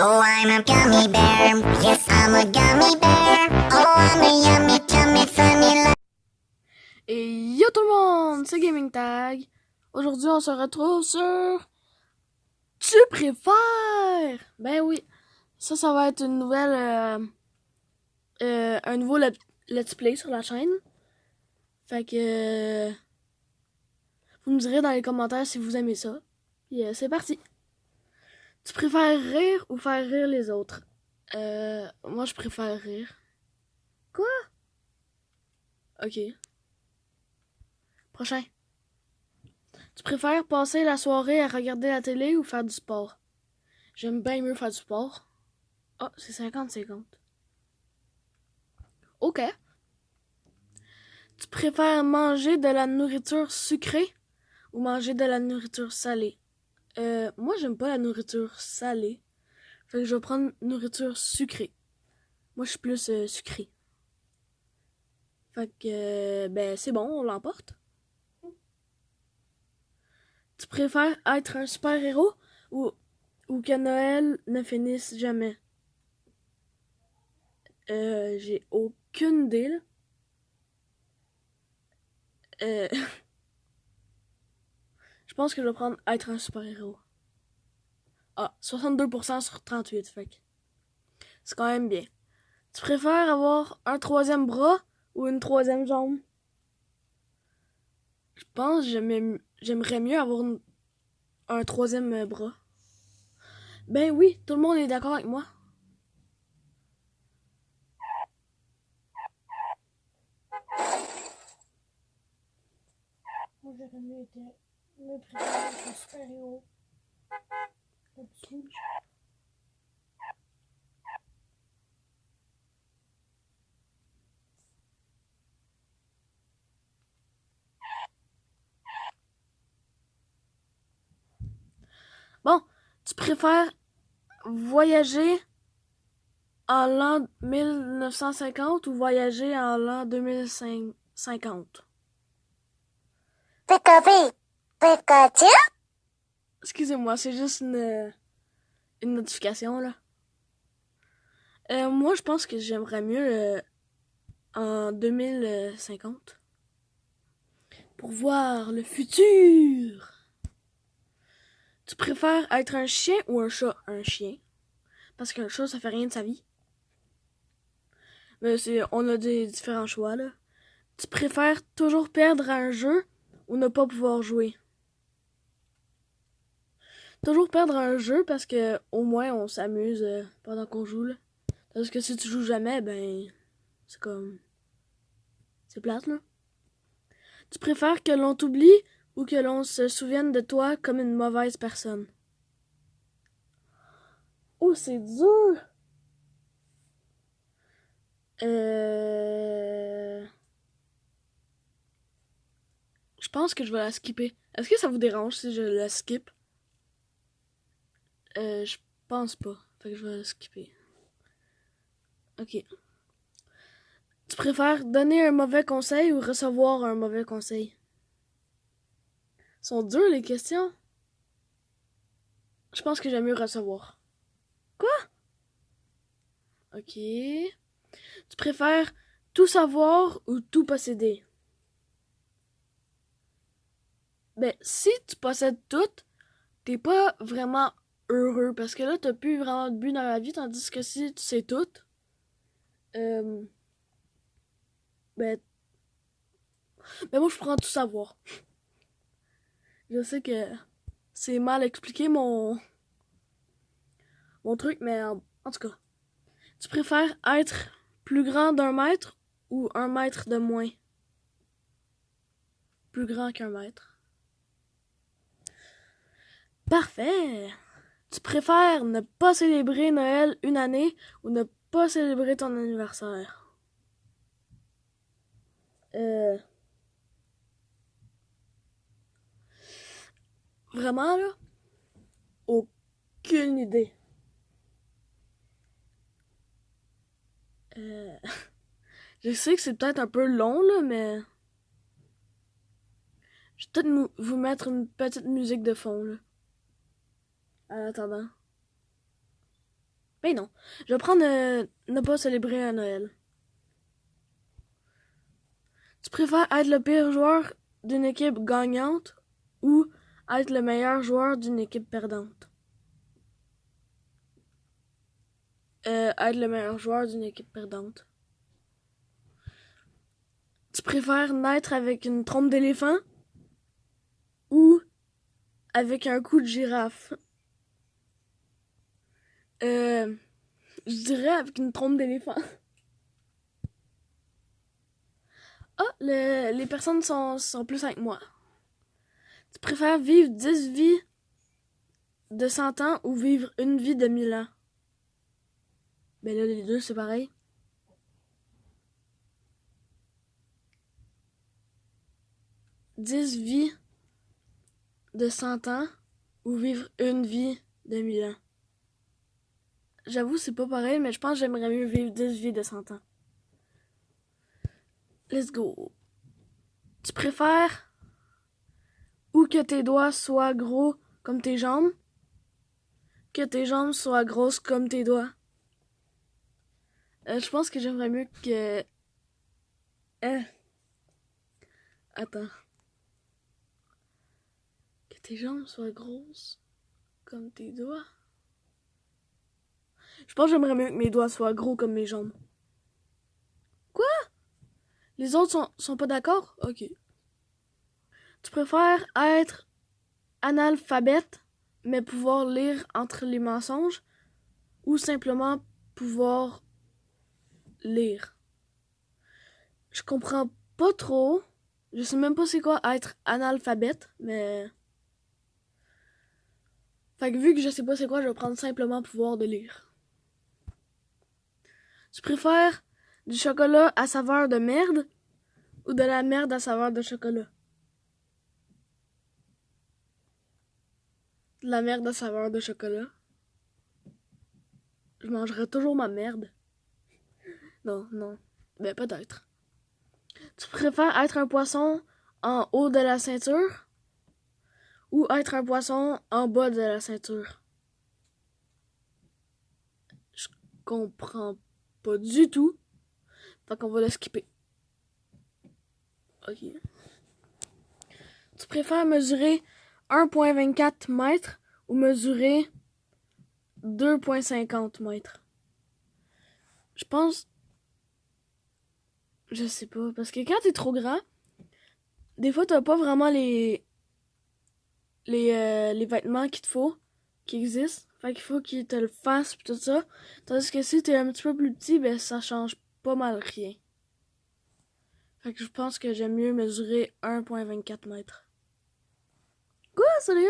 Oh, I'm a gummy bear. Yes, I'm a gummy bear. Oh, I'm a yummy, tummy, funny. Et yo tout le monde, c'est Gaming Tag. Aujourd'hui, on se retrouve sur Tu préfères. Ben oui, ça va être une nouvelle, un nouveau let's play sur la chaîne. Fait que vous me direz dans les commentaires si vous aimez ça. Puis c'est parti. Tu préfères rire ou faire rire les autres? Moi je préfère rire. Quoi? Ok. Prochain. Tu préfères passer la soirée à regarder la télé ou faire du sport? J'aime bien mieux faire du sport. Ah, c'est 50-50. Ok. Tu préfères manger de la nourriture sucrée ou manger de la nourriture salée? Moi, j'aime pas la nourriture salée. Fait que je vais prendre nourriture sucrée. Moi, je suis plus sucrée. Fait que, ben, c'est bon, on l'emporte. Tu préfères être un super-héros ou que Noël ne finisse jamais? J'ai aucune idée, là. Euh, je pense que je vais prendre être un super-héros. Ah, 62% sur 38, fait que c'est quand même bien. Tu préfères avoir un troisième bras ou une troisième jambe? Je pense que j'aimerais mieux avoir un troisième bras. Ben oui, tout le monde est d'accord avec moi. Moi, j'aurais mieux préféré être un super-héros. Bon, tu préfères voyager en l'an 1950 ou voyager en l'an 2050? Pikachu? Excusez-moi, c'est juste une notification, là. Moi, je pense que j'aimerais mieux en 2050 pour voir le futur. Tu préfères être un chien ou un chat? Un chien. Parce qu'un chat, ça fait rien de sa vie. Mais on a des différents choix, là. Tu préfères toujours perdre à un jeu ou ne pas pouvoir jouer? Toujours perdre à un jeu parce que au moins on s'amuse pendant qu'on joue, là. Parce que si tu joues jamais, ben c'est comme c'est plate, là. Tu préfères que l'on t'oublie ou que l'on se souvienne de toi comme une mauvaise personne? Oh, c'est dur! Je pense que je vais la skipper. Est-ce que ça vous dérange si je la skip? Je pense pas. Fait que je vais la skipper. Ok. Tu préfères donner un mauvais conseil ou recevoir un mauvais conseil? Sont dures les questions. Je pense que j'aime mieux recevoir. Quoi? Ok. Tu préfères tout savoir ou tout posséder? Ben, si tu possèdes tout, t'es pas vraiment heureux parce que là, t'as plus vraiment de but dans la vie, tandis que si tu sais tout, euh, ben, moi je prends tout savoir. Je sais que c'est mal expliqué mon truc, mais en tout cas. Tu préfères être plus grand d'un mètre ou un mètre de moins? Plus grand qu'un mètre. Parfait! Tu préfères ne pas célébrer Noël une année ou ne pas célébrer ton anniversaire? Euh, Vraiment, là? Aucune idée. Euh, je sais que c'est peut-être un peu long, là, mais je vais peut-être vous mettre une petite musique de fond, là. En attendant. Ben non. Je vais prendre ne pas célébrer un Noël. Tu préfères être le pire joueur d'une équipe gagnante ou être le meilleur joueur d'une équipe perdante? Être le meilleur joueur d'une équipe perdante. Tu préfères naître avec une trompe d'éléphant ou avec un cou de girafe? Je dirais avec une trompe d'éléphant. Ah, les personnes sont plus avec moi. Tu préfères vivre 10 vies de 100 ans ou vivre une vie de 1000 ans? Ben là, les deux, c'est pareil. Dix vies de 100 ans ou vivre une vie de 1000 ans? J'avoue, c'est pas pareil, mais je pense que j'aimerais mieux vivre 10 vies de 100 ans. Let's go. Tu préfères ou que tes doigts soient gros comme tes jambes, que tes jambes soient grosses comme tes doigts? Je pense que j'aimerais mieux que... Attends. Que tes jambes soient grosses comme tes doigts? Je pense que j'aimerais mieux que mes doigts soient gros comme mes jambes. Quoi? Les autres sont pas d'accord? Ok. Tu préfères être analphabète, mais pouvoir lire entre les mensonges, ou simplement pouvoir lire? Je comprends pas trop. Je sais même pas c'est quoi être analphabète, mais... Fait que vu que je sais pas c'est quoi, je vais prendre simplement pouvoir de lire. Tu préfères du chocolat à saveur de merde ou de la merde à saveur de chocolat? De la merde à saveur de chocolat. Je mangerai toujours ma merde. Non, non. Ben peut-être. Tu préfères être un poisson en haut de la ceinture ou être un poisson en bas de la ceinture? Je comprends pas du tout. Fait qu'on va le skipper. Ok. Tu préfères mesurer 1,24 mètres ou mesurer 2,50 mètres? Je pense... Je sais pas. Parce que quand t'es trop grand, des fois t'as pas vraiment les vêtements qu'il te faut, qui existent. Fait qu'il faut qu'ils te le fassent pis tout ça. Tandis que si t'es un petit peu plus petit, ben ça change pas mal rien. Fait que je pense que j'aime mieux mesurer 1,24 mètres. Quoi, sérieux?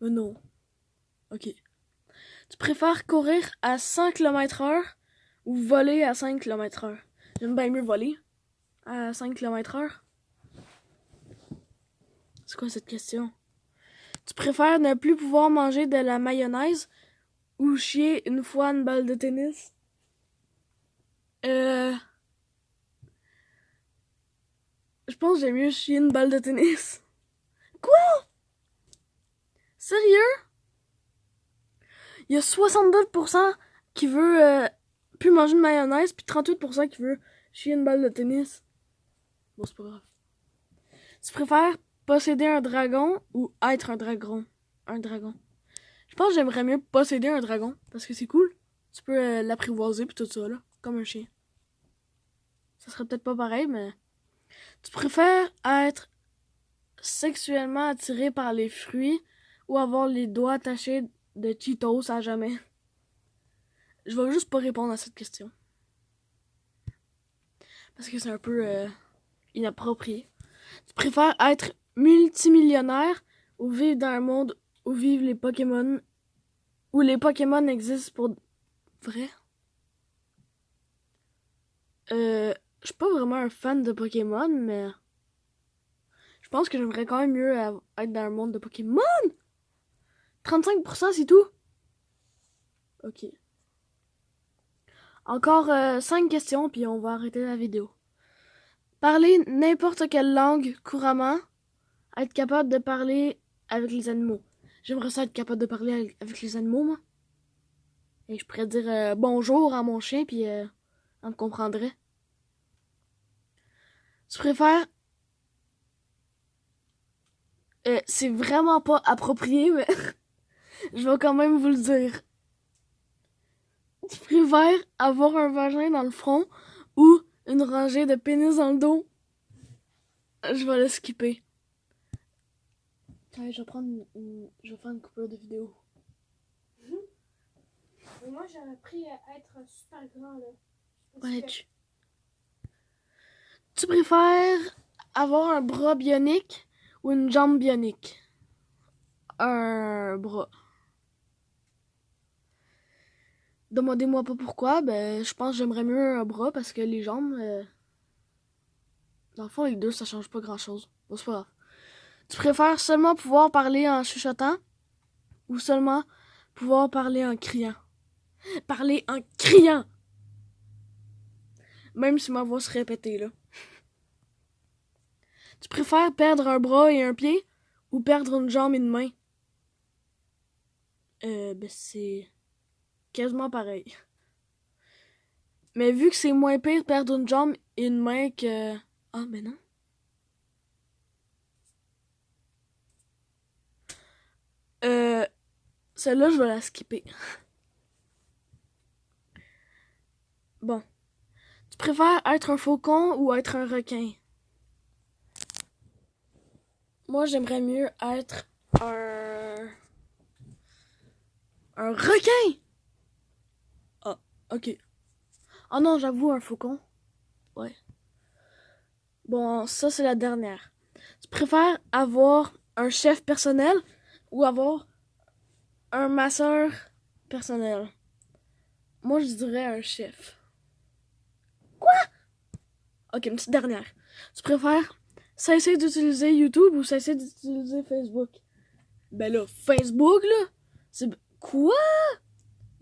Mais non. Ok. Tu préfères courir à 100 km/h ou voler à 5 km/h? J'aime bien mieux voler à 5 km/h. C'est quoi cette question? Tu préfères ne plus pouvoir manger de la mayonnaise ou chier une fois une balle de tennis? Je pense que j'aime mieux chier une balle de tennis. Quoi? Sérieux? Il y a 62% qui veut plus manger de mayonnaise, puis 38% qui veut chier une balle de tennis. Bon, c'est pas grave. Tu préfères posséder un dragon ou être un dragon? Un dragon. Je pense que j'aimerais mieux posséder un dragon, parce que c'est cool. Tu peux l'apprivoiser puis tout ça, là, comme un chien. Ça serait peut-être pas pareil, mais... Tu préfères être sexuellement attiré par les fruits ou avoir les doigts attachés de Cheetos à jamais? Je vais juste pas répondre à cette question. Parce que c'est un peu inapproprié. Tu préfères être multimillionnaire ou vivre dans un monde où vivent les Pokémon, où les Pokémon existent pour vrai? Je suis pas vraiment un fan de Pokémon, mais je pense que j'aimerais quand même mieux être dans un monde de Pokémon. 35% c'est tout. Ok. Encore 5 questions, puis on va arrêter la vidéo. Parler n'importe quelle langue couramment, être capable de parler avec les animaux. J'aimerais ça être capable de parler avec les animaux, moi. Et je pourrais dire bonjour à mon chien, puis on me comprendrait. Tu préfères... c'est vraiment pas approprié, mais je vais quand même vous le dire. Tu préfères avoir un vagin dans le front ou une rangée de pénis dans le dos? Je vais le skipper. Ouais, je vais faire une coupure de vidéo. Mais moi, j'aurais pris être super grand, là. Ouais, tu préfères avoir un bras bionique ou une jambe bionique? Un bras. Demandez-moi pas pourquoi, ben je pense que j'aimerais mieux un bras parce que les jambes, dans le fond, les deux, ça change pas grand-chose. Bon, c'est pas grave. Tu préfères seulement pouvoir parler en chuchotant ou seulement pouvoir parler en criant? Parler en criant! Même si ma voix se répétait, là. Tu préfères perdre un bras et un pied ou perdre une jambe et une main? Ben c'est quasiment pareil. Mais vu que c'est moins pire de perdre une jambe et une main que... Ah, ben non. Celle-là, je vais la skipper. Bon. Tu préfères être un faucon ou être un requin? Moi, j'aimerais mieux être un requin! Ah, ok. Ah non, j'avoue, un faucon. Ouais. Bon, ça, c'est la dernière. Tu préfères avoir un chef personnel ou avoir un masseur personnel? Moi, je dirais un chef. Quoi? Ok, une petite dernière. Tu préfères cesser d'utiliser YouTube ou cesser d'utiliser Facebook? Ben là, Facebook, là, c'est... Quoi?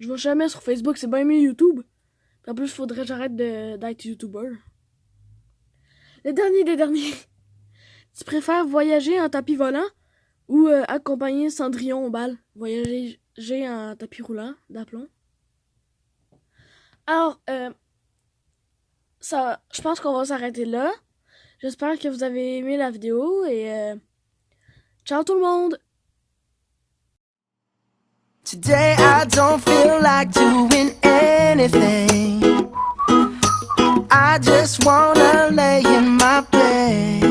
Je vais jamais sur Facebook, c'est bien mieux YouTube. En plus, faudrait que j'arrête d'être YouTuber. Le dernier des derniers. Tu préfères voyager en tapis volant ou accompagner Cendrillon au bal? Voyager en tapis roulant d'aplomb. Alors, ça, je pense qu'on va s'arrêter là. J'espère que vous avez aimé la vidéo et ciao tout le monde! Today I don't feel like doing anything. I just wanna lay in my bed.